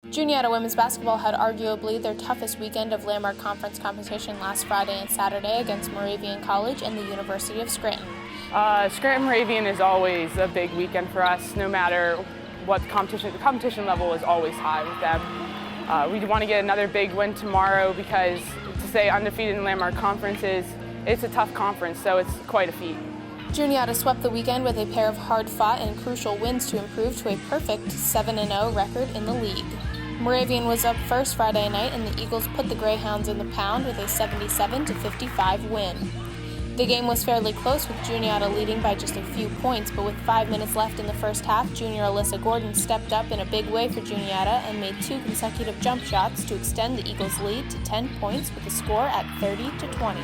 Juniata women's basketball had arguably their toughest weekend of Landmark Conference competition last Friday and Saturday against Moravian College and the University of Scranton. Scranton Moravian is always a big weekend for us, no matter what the competition level is always high with them. We want to get another big win tomorrow because to stay undefeated in Landmark Conference it's a tough conference, so it's quite a feat. Juniata swept the weekend with a pair of hard-fought and crucial wins to improve to a perfect 7-0 record in the league. Moravian was up first Friday night, and the Eagles put the Greyhounds in the pound with a 77-55 win. The game was fairly close, with Juniata leading by just a few points, but with 5 minutes left in the first half, junior Alyssa Gordon stepped up in a big way for Juniata and made 2 consecutive jump shots to extend the Eagles' lead to 10 points with a score at 30-20.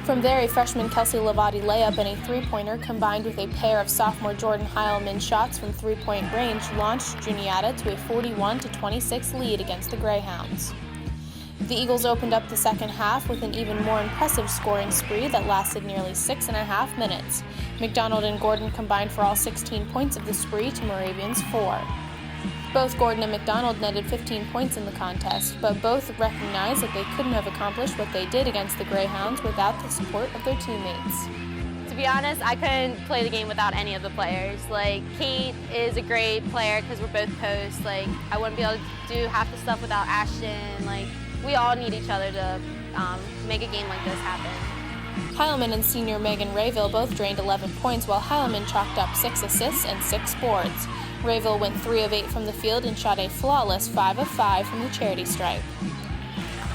From there, a freshman Kelsey Lavati layup and a three-pointer combined with a pair of sophomore Jordan Heilman shots from three-point range launched Juniata to a 41-26 lead against the Greyhounds. The Eagles opened up the second half with an even more impressive scoring spree that lasted nearly 6.5 minutes. McDonald and Gordon combined for all 16 points of the spree to Moravian's 4. Both Gordon and McDonald netted 15 points in the contest, but both recognized that they couldn't have accomplished what they did against the Greyhounds without the support of their teammates. To be honest, I couldn't play the game without any of the players. Kate is a great player because we're both posts. I wouldn't be able to do half the stuff without Ashton. We all need each other to make a game like this happen. Heilman and senior Megan Rayville both drained 11 points, while Heilman chalked up 6 assists and 6 boards. Rayville went 3 of 8 from the field and shot a flawless 5 of 5 from the charity stripe.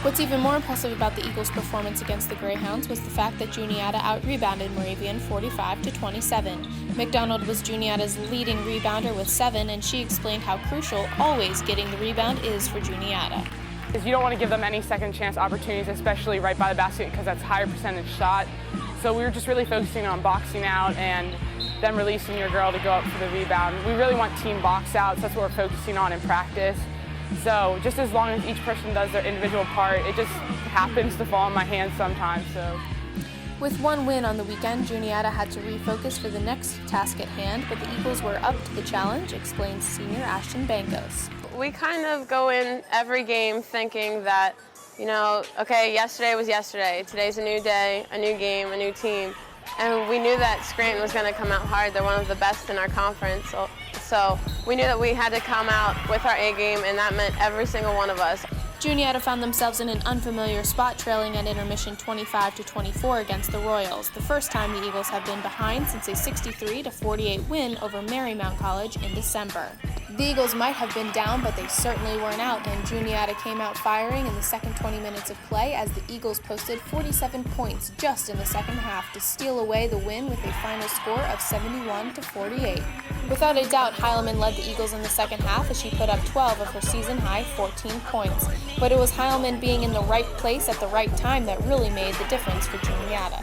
What's even more impressive about the Eagles' performance against the Greyhounds was the fact that Juniata out-rebounded Moravian 45-27. McDonald was Juniata's leading rebounder with 7, and she explained how crucial always getting the rebound is for Juniata. You don't want to give them any second chance opportunities, especially right by the basket, because that's a higher percentage shot. So we were just really focusing on boxing out and then releasing your girl to go up for the rebound. We really want team box outs. That's what we're focusing on in practice. So just as long as each person does their individual part, it just happens to fall in my hands sometimes. With one win on the weekend, Juniata had to refocus for the next task at hand, but the Eagles were up to the challenge, explains senior Ashton Bankos. We kind of go in every game thinking that, okay, yesterday was yesterday. Today's a new day, a new game, a new team. And we knew that Scranton was going to come out hard. They're one of the best in our conference. So we knew that we had to come out with our A game, and that meant every single one of us. Juniata found themselves in an unfamiliar spot, trailing at intermission 25-24 against the Royals, the first time the Eagles have been behind since a 63-48 win over Moravian College in December. The Eagles might have been down, but they certainly weren't out, and Juniata came out firing in the second 20 minutes of play as the Eagles posted 47 points just in the second half to steal away the win with a final score of 71-48. Without a doubt, Heilman led the Eagles in the second half as she put up 12 of her season-high 14 points. But it was Heilman being in the right place at the right time that really made the difference for Juniata.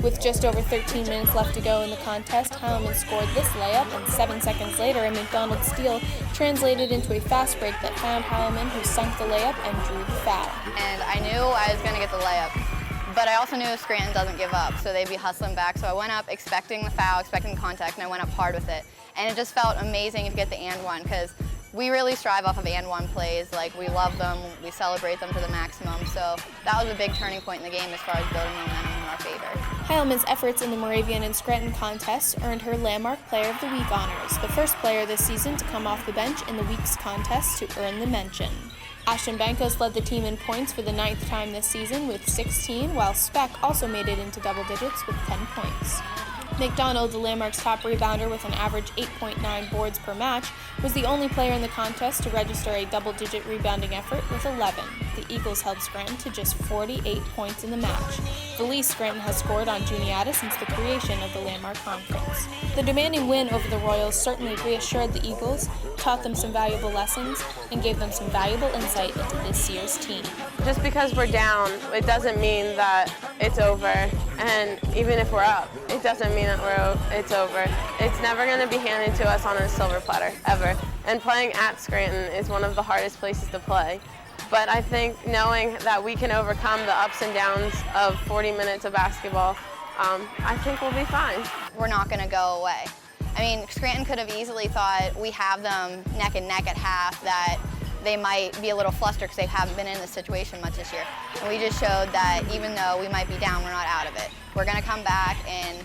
With just over 13 minutes left to go in the contest, Heilman scored this layup, and 7 seconds later, a McDonald steal translated into a fast break that found Heilman, who sunk the layup and drew the foul. And I knew I was going to get the layup, but I also knew Scranton doesn't give up, so they'd be hustling back. So I went up expecting the foul, expecting the contact, and I went up hard with it. And it just felt amazing to get the and one, because we really strive off of and one plays. We love them, we celebrate them to the maximum. So that was a big turning point in the game as far as building momentum in our favor. Heilman's efforts in the Moravian and Scranton contests earned her Landmark Player of the Week honors, the first player this season to come off the bench in the week's contest to earn the mention. Ashton Bankos led the team in points for the 9th time this season with 16, while Speck also made it into double digits with 10 points. McDonald, the Landmark's top rebounder with an average 8.9 boards per match, was the only player in the contest to register a double-digit rebounding effort with 11. The Eagles held Scranton to just 48 points in the match, the least Scranton has scored on Juniata since the creation of the Landmark Conference. The demanding win over the Royals certainly reassured the Eagles, taught them some valuable lessons, and gave them some valuable insight into this year's team. Just because we're down, it doesn't mean that it's over. And even if we're up, it doesn't mean that it's over. It's never going to be handed to us on a silver platter, ever. And playing at Scranton is one of the hardest places to play. But I think knowing that we can overcome the ups and downs of 40 minutes of basketball, I think we'll be fine. We're not going to go away. I mean, Scranton could have easily thought we have them neck and neck at half, that they might be a little flustered because they haven't been in this situation much this year. And we just showed that even though we might be down, we're not out of it. We're going to come back and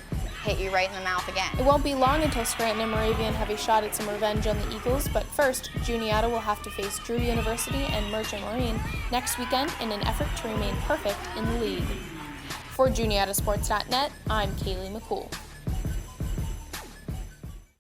hit you right in the mouth again. It won't be long until Scranton and Moravian have a shot at some revenge on the Eagles, but first, Juniata will have to face Drew University and Merchant Marine next weekend in an effort to remain perfect in the league. For JuniataSports.net, I'm Kaylee McCool.